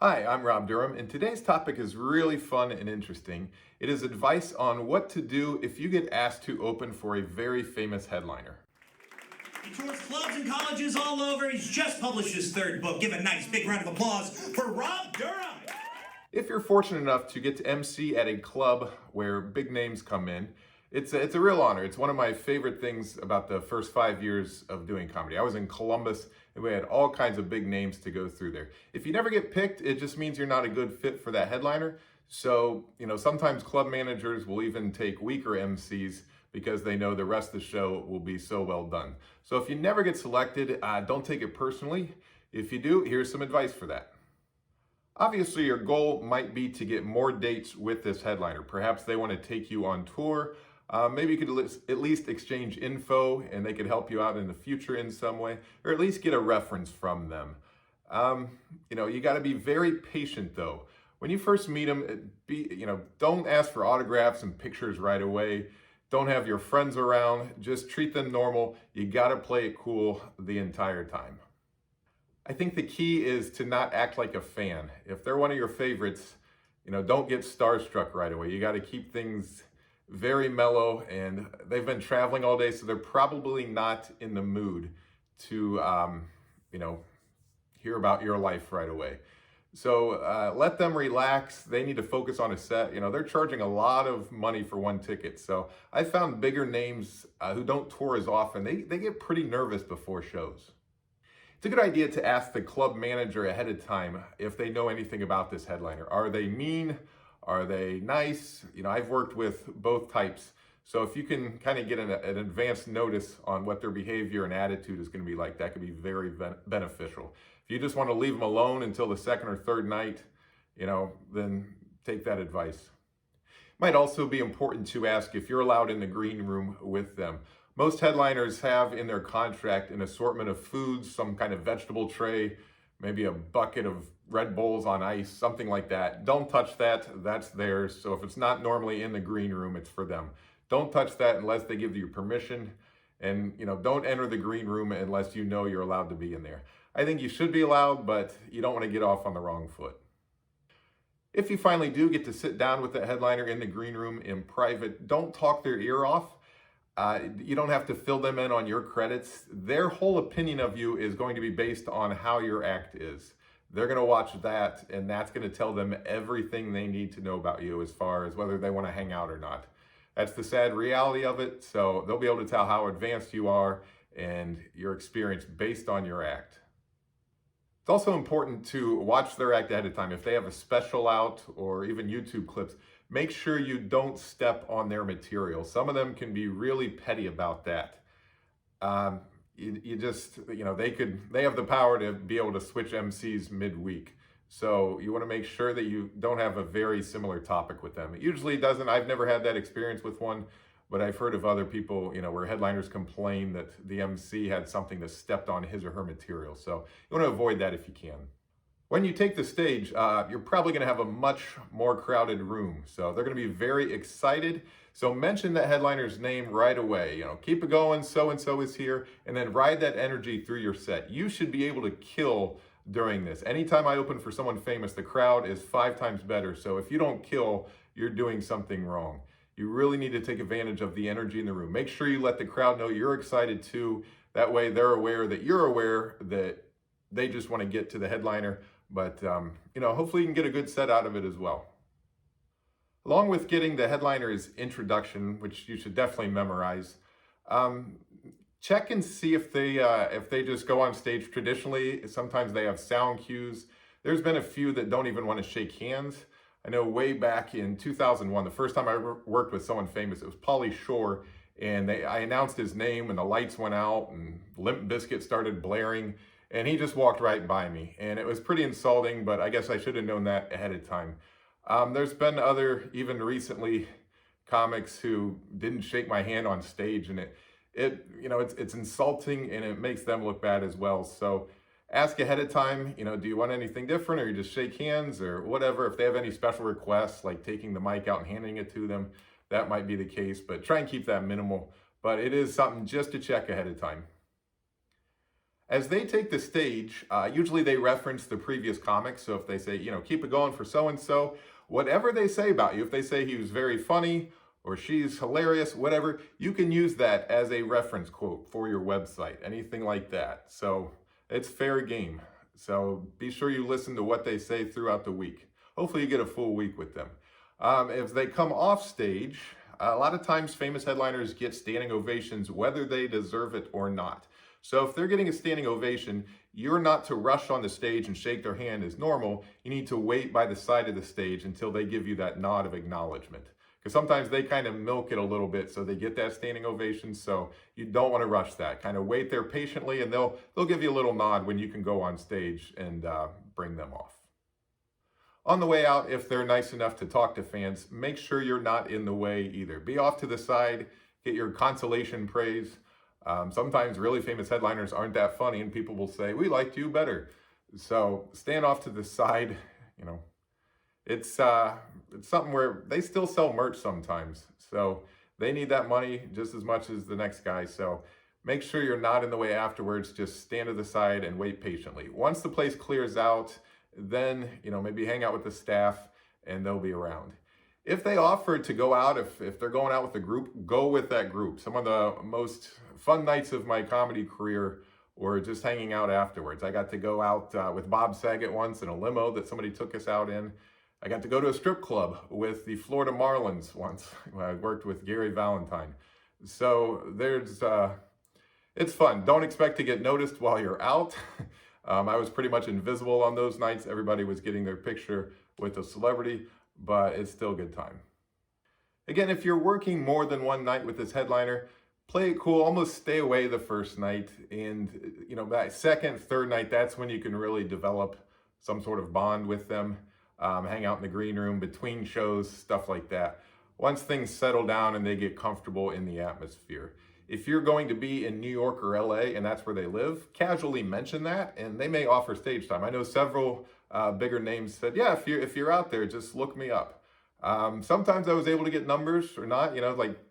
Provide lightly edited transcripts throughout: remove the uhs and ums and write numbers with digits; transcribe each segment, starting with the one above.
Hi, I'm Rob Durham, and today's topic is really fun and interesting. It is advice on what to do if you get asked to open for a very famous headliner. He tours clubs and colleges all over. He's just published his third book. Give a nice big round of applause for Rob Durham. If you're fortunate enough to get to MC at a club where big names come in, it's a real honor. It's one of my favorite things about the first 5 years of doing comedy. I was in Columbus and we had all kinds of big names to go through there. If you never get picked, it just means you're not a good fit for that headliner. So, sometimes club managers will even take weaker MCs because they know the rest of the show will be so well done. So if you never get selected, don't take it personally. If you do, here's some advice for that. Obviously, your goal might be to get more dates with this headliner. Perhaps they want to take you on tour. Maybe you could at least exchange info and they could help you out in the future in some way, or at least get a reference from them. You got to be very patient though. When you first meet them, don't ask for autographs and pictures right away. Don't have your friends around. Just treat them normal. You got to play it cool the entire time. I think the key is to not act like a fan. If they're one of your favorites, don't get starstruck right away. You got to keep things very mellow, and they've been traveling all day, so they're probably not in the mood to, hear about your life right away. So let them relax. They need to focus on a set. They're charging a lot of money for one ticket. So I found bigger names who don't tour as often, they get pretty nervous before shows. It's a good idea to ask the club manager ahead of time if they know anything about this headliner. Are they mean? Are they nice? I've worked with both types. So if you can kind of get an advance notice on what their behavior and attitude is going to be like, that could be very beneficial. If you just want to leave them alone until the second or third night, then take that advice. Might also be important to ask if you're allowed in the green room with them. Most headliners have in their contract an assortment of foods, some kind of vegetable tray, maybe a bucket of Red Bulls on ice, something like that. Don't touch that. That's theirs. So if it's not normally in the green room, it's for them. Don't touch that unless they give you permission. And, don't enter the green room unless you know you're allowed to be in there. I think you should be allowed, but you don't want to get off on the wrong foot. If you finally do get to sit down with the headliner in the green room in private, don't talk their ear off. You don't have to fill them in on your credits. Their whole opinion of you is going to be based on how your act is. They're going to watch that, and that's going to tell them everything they need to know about you as far as whether they want to hang out or not. That's the sad reality of it. So they'll be able to tell how advanced you are and your experience based on your act. It's also important to watch their act ahead of time. If they have a special out or even YouTube clips, make sure you don't step on their material. Some of them can be really petty about that. They have the power to be able to switch MCs midweek. So you want to make sure that you don't have a very similar topic with them. It usually doesn't. I've never had that experience with one, but I've heard of other people, where headliners complain that the MC had something that stepped on his or her material. So you want to avoid that if you can. When you take the stage, you're probably going to have a much more crowded room. So they're going to be very excited. So mention that headliner's name right away. Keep it going, so-and-so is here, and then ride that energy through your set. You should be able to kill during this. Anytime I open for someone famous, the crowd is 5 times better. So if you don't kill, you're doing something wrong. You really need to take advantage of the energy in the room. Make sure you let the crowd know you're excited too. That way they're aware that you're aware that they just want to get to the headliner. But, hopefully you can get a good set out of it as well. Along with getting the headliner's introduction, which you should definitely memorize, check and see if they just go on stage traditionally. Sometimes they have sound cues. There's been a few that don't even want to shake hands. I know way back in 2001, the first time I worked with someone famous, it was Pauly Shore, and I announced his name and the lights went out and Limp Bizkit started blaring, and he just walked right by me. And it was pretty insulting, but I guess I should have known that ahead of time. There's been other, even recently, comics who didn't shake my hand on stage, and it's insulting and it makes them look bad as well. So ask ahead of time, do you want anything different, or you just shake hands or whatever. If they have any special requests, like taking the mic out and handing it to them, that might be the case, but try and keep that minimal. But it is something just to check ahead of time. As they take the stage, usually they reference the previous comics. So if they say, keep it going for so and so, whatever they say about you, if they say he was very funny or she's hilarious, whatever, you can use that as a reference quote for your website, anything like that. So it's fair game. So be sure you listen to what they say throughout the week. Hopefully, you get a full week with them. If they come off stage, a lot of times famous headliners get standing ovations whether they deserve it or not. So if they're getting a standing ovation, you're not to rush on the stage and shake their hand as normal. You need to wait by the side of the stage until they give you that nod of acknowledgement. Because sometimes they kind of milk it a little bit so they get that standing ovation. So you don't want to rush that. Kind of wait there patiently, and they'll give you a little nod when you can go on stage and bring them off. On the way out, if they're nice enough to talk to fans, make sure you're not in the way either. Be off to the side, get your consolation praise. Sometimes really famous headliners aren't that funny and people will say, we liked you better. So stand off to the side. It's something where they still sell merch sometimes. So they need that money just as much as the next guy. So make sure you're not in the way afterwards. Just stand to the side and wait patiently. Once the place clears out, then, maybe hang out with the staff and they'll be around. If they offer to go out, if they're going out with a group, go with that group. Some of the most fun nights of my comedy career were just hanging out afterwards. I got to go out with Bob Saget once in a limo that somebody took us out in. I got to go to a strip club with the Florida Marlins once. I worked with Gary Valentine. So it's fun. Don't expect to get noticed while you're out. I was pretty much invisible on those nights. Everybody was getting their picture with a celebrity, but it's still a good time. Again, if you're working more than one night with this headliner, play it cool, almost stay away the first night. And, that second, third night, that's when you can really develop some sort of bond with them. Hang out in the green room between shows, stuff like that. Once things settle down and they get comfortable in the atmosphere. If you're going to be in New York or LA and that's where they live, casually mention that and they may offer stage time. I know several bigger names said, yeah, if you're out there, just look me up. Sometimes I was able to get numbers or not,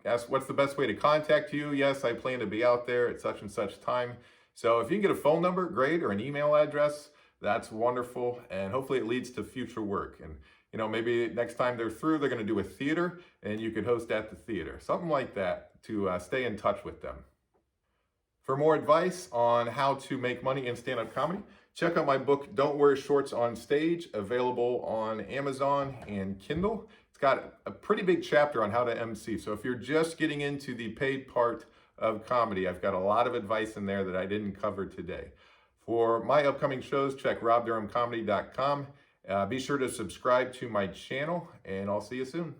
ask what's the best way to contact you? Yes, I plan to be out there at such and such time. So if you can get a phone number, great, or an email address, that's wonderful. And hopefully it leads to future work. And, maybe next time they're through, they're going to do a theater and you could host at the theater, something like that to stay in touch with them. For more advice on how to make money in stand-up comedy, check out my book, Don't Wear Shorts on Stage, available on Amazon and Kindle. It's got a pretty big chapter on how to MC. So if you're just getting into the paid part of comedy, I've got a lot of advice in there that I didn't cover today. For my upcoming shows, check robdurhamcomedy.com. Be sure to subscribe to my channel, and I'll see you soon.